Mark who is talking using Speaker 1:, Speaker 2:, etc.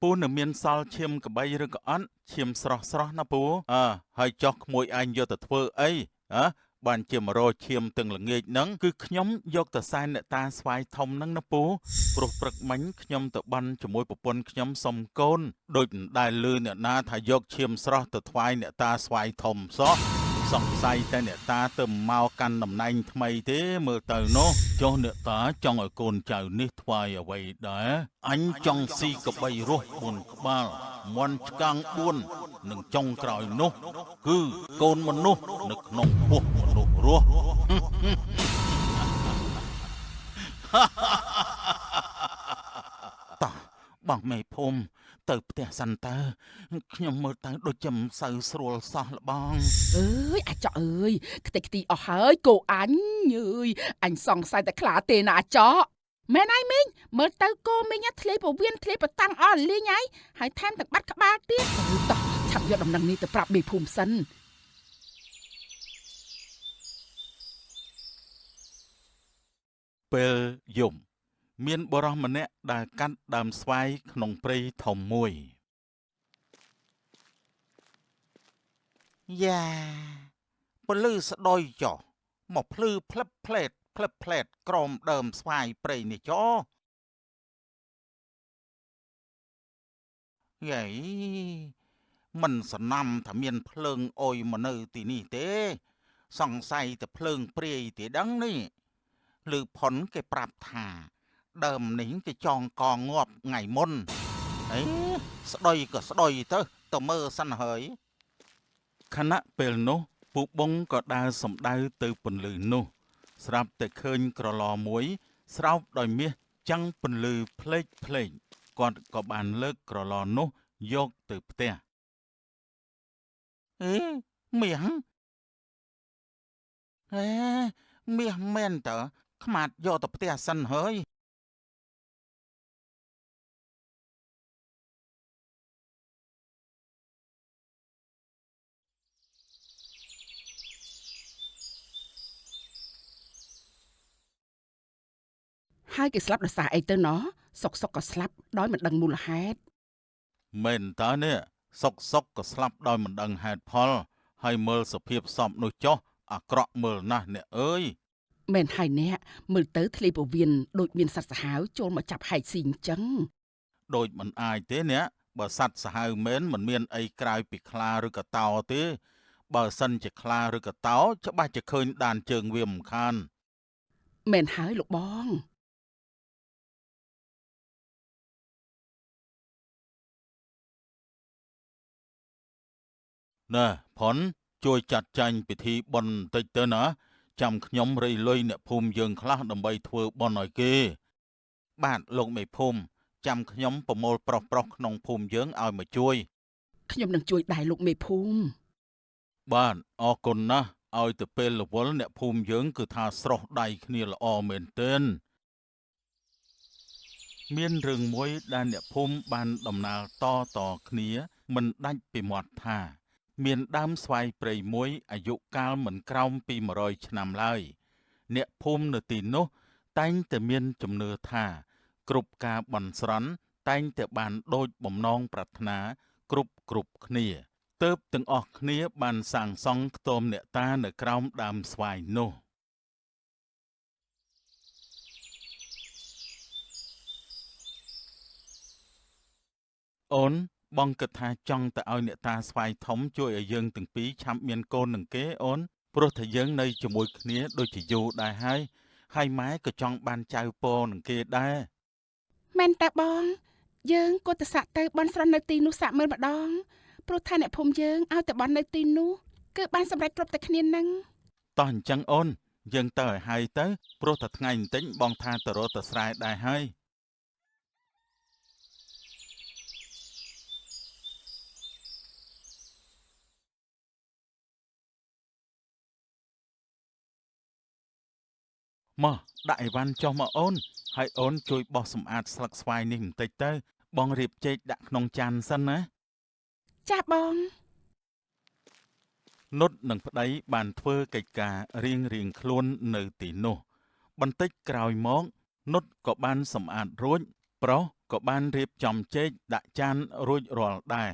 Speaker 1: ពូនៅមានសល់ឈាមកបីឬក៏អត់ឈាមស្រស់ណាពូហើយចោះក្មួយឯងយកទៅធ្វើអីបានជា100ឈាមទាំងល្ងាចហ្នឹងគឺខ្ញុំយកទៅសែនអ្នកតាស្វាយធំហ្នឹងណាពូព្រោះព្រឹកមិញខ្ញុំទៅបន់ជាមួយប្រពន្ធខ្ញុំសុំកូនដូចមិនដែលលឺអ្នកណាថាយកឈាមស្រស់ទៅថ្វាយអ្នកតាស្វាយធំសោះសង្ស័យតែអ្នកតាទៅមកកាន់តំណែងថ្មីទេមើលទៅនោះចុះអ្នកតាចង់ឲ្យកូនចៅនេះថ្វាយអ្វីដែរអញចង់ស៊ីកបីរស់4ក្បាលមន់ឆ្កាង4និងចុងក្រោយនោះគឺកូនមនុស្សនៅក្នុងពោះមនុស្សរស់តោះបងមេភូមិទៅផ្ទះសិនតើខ្ញុំមើលទៅដូចជាមិនសូវស្រួលសោះលបង
Speaker 2: អើយអាចកអើយខ្ទេចខ្ទីអស់ហើយកូអញអញសង្ស័យតែខ្លាទេណាអាចកមែនហើយមីងមើលទៅគោមីងធ្លាយពវៀនធ្លាយបតាំងអស់លីងហើយថែមទាំងបាត់ក្បាលទៀតតោះឆាប់យកដំណឹងនេះទៅប្រាប់មេភូមិសិន
Speaker 1: ពេលយប់មានបរិសម្នាក់ដែលកាត់ដើមស្វាយក្នុងព្រៃធំមួយយ៉ាពលឺស្ដុយចុះមកភ្លឺផ្លឹបផ្លែតក្រោមដើមស្វាយព្រៃនេះចុះយាយមិនសំណាំថាមានភ្លើងអុយមកនៅទីនេះទេសង្ស័យតែភ្លើងព្រាយទេដឹងនេះឮផុនគេប្រាប់ថាដើមនេះគេចងកងាប់ថ្ងៃមុនស្ដុយក៏ស្ដុយទៅមើលសិនហើយខណៈពេលនោះពូបងក៏ដើរសំដៅទៅពន្លឺនោះស្រាប់តែឃើញក្រឡមួយស្រោបដោយមាសចាំងពន្លឺផ្លេកគាត់ក៏បានលើកក្រឡនោះយកទៅផ្ទះមាសមាសមែនតើខ្មាតយកទៅផ្ទះសិនហើយ
Speaker 2: ហើយគេស្លាប់ដោយសារអីទៅណោះសុកក៏ស្លាប់ដោយមិនដឹងមូលហេតុ
Speaker 1: មែនតើនេះសុកក៏ស្លាប់ដោយមិនដឹងហេតុផលហើយមើលសភាពសពនោះចុះអាក្រក់មើលណាស់អ្នកអើយ
Speaker 2: មែនហើយអ្នកមើលទៅធ្លាយពវៀនដូចមានសត្វសាហាវចូលមកចាប់ហែកស៊ីអញ្ចឹង
Speaker 1: ដូចមិនអាចទេអ្នកបើសត្វសាហាវមែនមិនមានអីក្រៅពីខ្លាឬក៏តោទេបើសិនជាខ្លាឬក៏តោច្បាស់ជាឃើញដានជើងវាមិនខាន
Speaker 2: មែនហើយលោកបង
Speaker 1: ណែផុនជួយចាត់ចែងពិធីបុណ្យបន្តិចទៅណាចាំខ្ញុំរៃលុយអ្នកភូមិយើងខ្លះដើម្បីធ្វើបុណ្យឲ្យគេបាទលោកមេភូមិចាំខ្ញុំប្រមូលប្រុសក្នុងភូមិយើងឲ្យមកជួយ
Speaker 2: ខ្ញុំនឹងជួយដែរលោកមេភូមិ
Speaker 1: បាទអរគុណណាស់ឲ្យទៅពេលរវល់អ្នកភូមិយើងគឺថាស្រស់ដៃគ្នាល្អមែនទែនមានរឿងមួយដែលអ្នកភូមិបានដំណើរតគ្នាមិនដាច់ពីមាត់ថាមានដើមស្វាយព្រៃមួយអាយុកាលមិនក្រោមពី100ឆ្នាំឡើយអ្នកភូមិនៅទីនោះតែងតែមានជំនឿថាគ្រប់ការបន់ស្រន់តែងតែបានដូចបំណងប្រាថ្នាគ្រប់គ្នាទើបទាំងអស់គ្នាបានសាងសង់ខ្ទមអ្នកតានៅក្រោមដើមស្វាយនោះអូនបងគិតថាចង់ទៅឲ្យអ្នកតាស្វាយធំជួយឲ្យយើងទាំងពីរឆាប់មានកូននឹងគេអូនព្រោះថាយើងនៅជាមួយគ្នាដូចជាយូរដែរហើយម៉ែក៏ចង់បានចៅពរនឹងគេដែរ
Speaker 2: មែនតើបងយើងក៏ទៅសាក់ទៅបន់ស្រន់នៅទីនោះសាក់មើលម្ដងព្រោះថាអ្នកភូមិយើងឲ្យទៅបន់នៅទីនោះគឺបានសម្រេចគ្រប់តែគ្នានឹង
Speaker 1: តោះអញ្ចឹងអូនយើងទៅឲ្យហើយទៅព្រោះតែថ្ងៃបន្តិចបងថាទៅរកទៅស្រែដែរហើយមកដាក់អីវ៉ាន់ចុះមកអូនហើយអូនជួយបោះសម្អាតស្លឹកស្វាយនេះបន្តិចទៅបងរៀបចេកដាក់ក្នុងចានសិនណា
Speaker 2: ចាស់បង
Speaker 1: នុតនិងប្តីបានធ្វើកិច្ចការរៀងខ្លួននៅទីនោះបន្តិចក្រោយមកនុតក៏បានសម្អាតរួចប្រុស ក៏បានរៀបចំចេកដាក់ចានរួចរាល់ដែរ